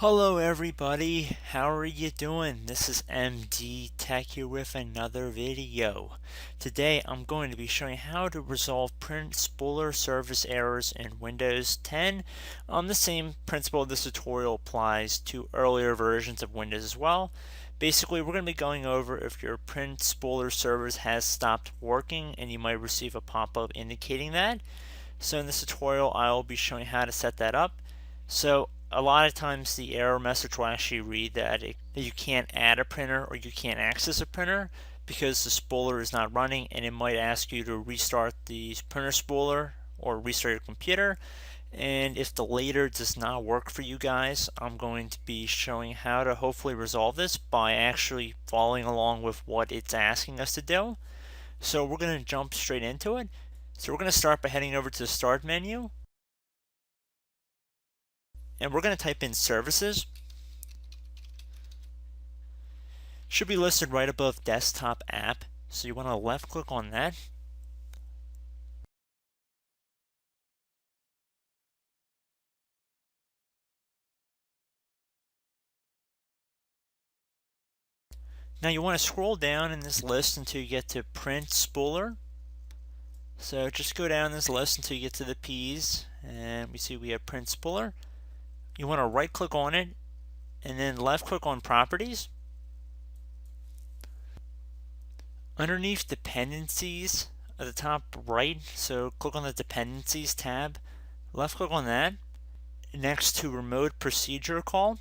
Hello everybody, how are you doing? This is MD Tech here with another video. Today I'm going to be showing how to resolve print spooler service errors in Windows 10. The same principle of this tutorial applies to earlier versions of Windows as well. Basically, we're going to be going over if your print spooler service has stopped working and you might receive a pop-up indicating that. So in this tutorial I'll be showing how to set that up. So a lot of times the error message will actually read that you can't add a printer or you can't access a printer because the spooler is not running, and it might ask you to restart the printer spooler or restart your computer. And if the later does not work for you guys, I'm going to be showing how to hopefully resolve this by actually following along with what it's asking us to do. So we're going to jump straight into it. So we're going to start by heading over to the Start menu, and we're going to type in Services. Should be listed right above Desktop App, so you want to left click on that. Now you want to scroll down in this list until you get to Print Spooler. So just go down this list until you get to the P's, and we see we have Print Spooler. You want to right click on it and then left click on Properties. Underneath Dependencies at the top right, so click on the Dependencies tab, left click on that. Next to Remote Procedure Call,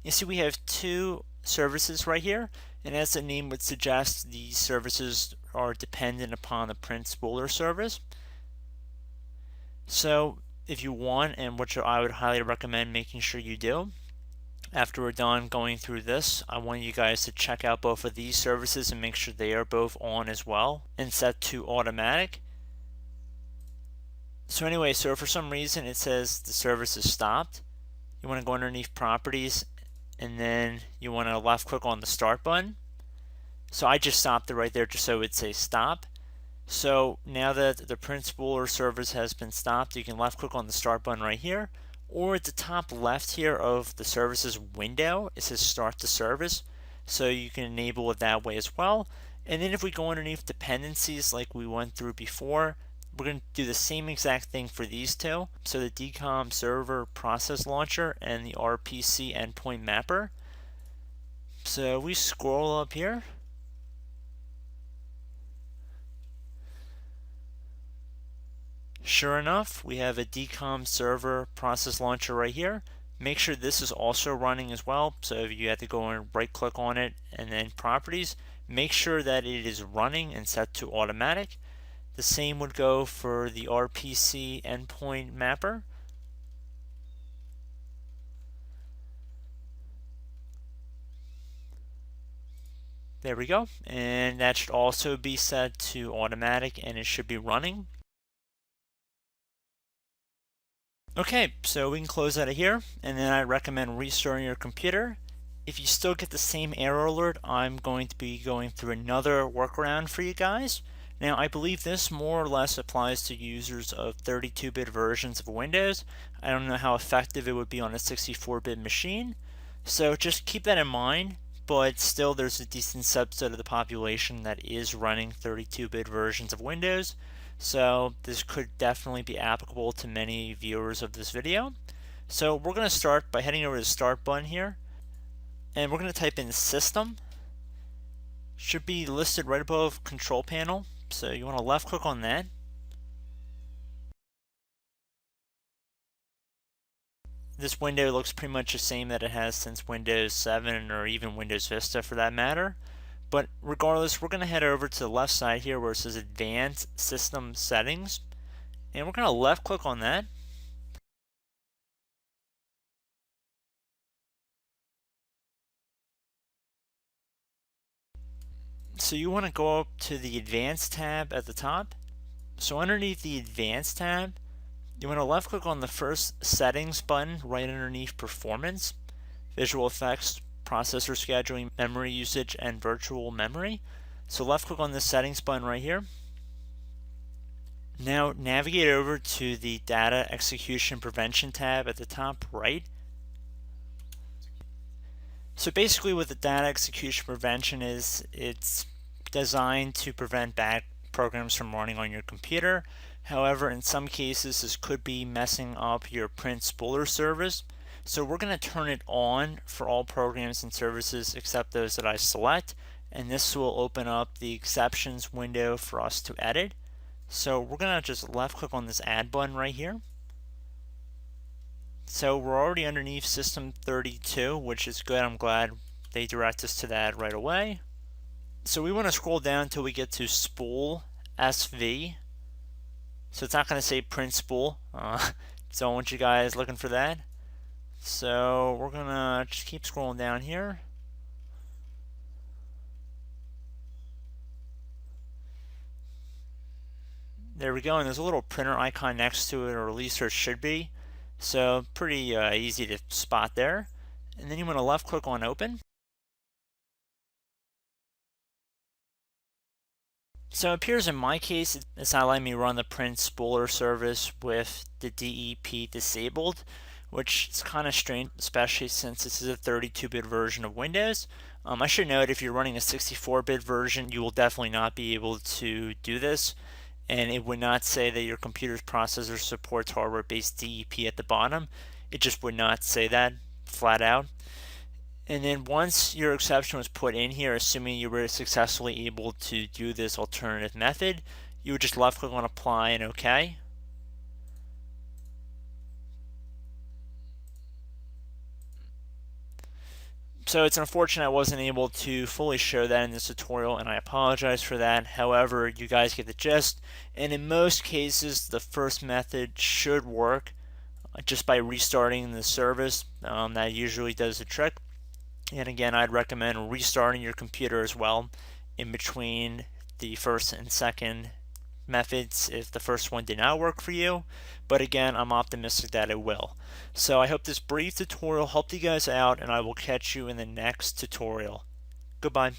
you see we have two services right here, and as the name would suggest, these services are dependent upon the print spooler service. So if you want, and which I would highly recommend making sure you do, after we're done going through this, I want you guys to check out both of these services and make sure they are both on as well and set to automatic. So anyway, so for some reason it says the service is stopped, you want to go underneath Properties, and then you want to left click on the Start button. So I just stopped it right there just so it would say stop. So now that the print spooler service has been stopped, you can left click on the Start button right here, or at the top left here of the services window it says Start the Service, so you can enable it that way as well. And then if we go underneath Dependencies like we went through before, we're going to do the same exact thing for these two. So the DCOM Server Process Launcher and the RPC Endpoint Mapper. So we scroll up here. Sure enough, we have a DCOM Server Process Launcher right here. Make sure this is also running as well. So if you have to go and right click on it and then Properties, make sure that it is running and set to automatic. The same would go for the RPC Endpoint Mapper. There we go, and that should also be set to automatic and it should be running. Okay, so we can close out of here, and then I recommend restarting your computer. If you still get the same error alert, I'm going to be going through another workaround for you guys. Now, I believe this more or less applies to users of 32-bit versions of Windows. I don't know how effective it would be on a 64-bit machine, so just keep that in mind. But still, there's a decent subset of the population that is running 32-bit versions of Windows. So this could definitely be applicable to many viewers of this video. So we're going to start by heading over to the Start button here, and we're going to type in System. Should be listed right above Control Panel, so you want to left click on that. This window looks pretty much the same that it has since Windows 7 or even Windows Vista for that matter. But regardless, we're going to head over to the left side here where it says Advanced System Settings, and we're going to left click on that. So you want to go up to the Advanced tab at the top. So underneath the Advanced tab, you want to left click on the first Settings button right underneath Performance, Visual Effects, Processor Scheduling, Memory Usage, and Virtual Memory. So left click on the Settings button right here. Now navigate over to the Data Execution Prevention tab at the top right. So basically what the data execution prevention is, it's designed to prevent bad programs from running on your computer. However, in some cases this could be messing up your print spooler service. So we're going to turn it on for all programs and services except those that I select, and this will open up the exceptions window for us to edit. So we're going to just left click on this add button right here. So we're already underneath System 32, which is good. I'm glad they direct us to that right away. So we want to scroll down until we get to Spool SV. So it's not going to say Print Spool. So I want you guys looking for that. So we're going to just keep scrolling down here. There we go, and there's a little printer icon next to it, or at least there should be. So pretty easy to spot there. And then you want to left click on open. So it appears in my case, it's not letting me run the print spooler service with the DEP disabled, which is kind of strange, especially since this is a 32-bit version of Windows. I should note if you're running a 64-bit version, you will definitely not be able to do this, and it would not say that your computer's processor supports hardware-based DEP at the bottom. It just would not say that flat out. And then once your exception was put in here, assuming you were successfully able to do this alternative method, you would just left click on apply and OK. So it's unfortunate I wasn't able to fully show that in this tutorial, and I apologize for that. However, you guys get the gist, and in most cases the first method should work just by restarting the service. That usually does the trick. And again, I'd recommend restarting your computer as well in between the first and second methods if the first one did not work for you. But again, I'm optimistic that it will. So I hope this brief tutorial helped you guys out, and I will catch you in the next tutorial. Goodbye.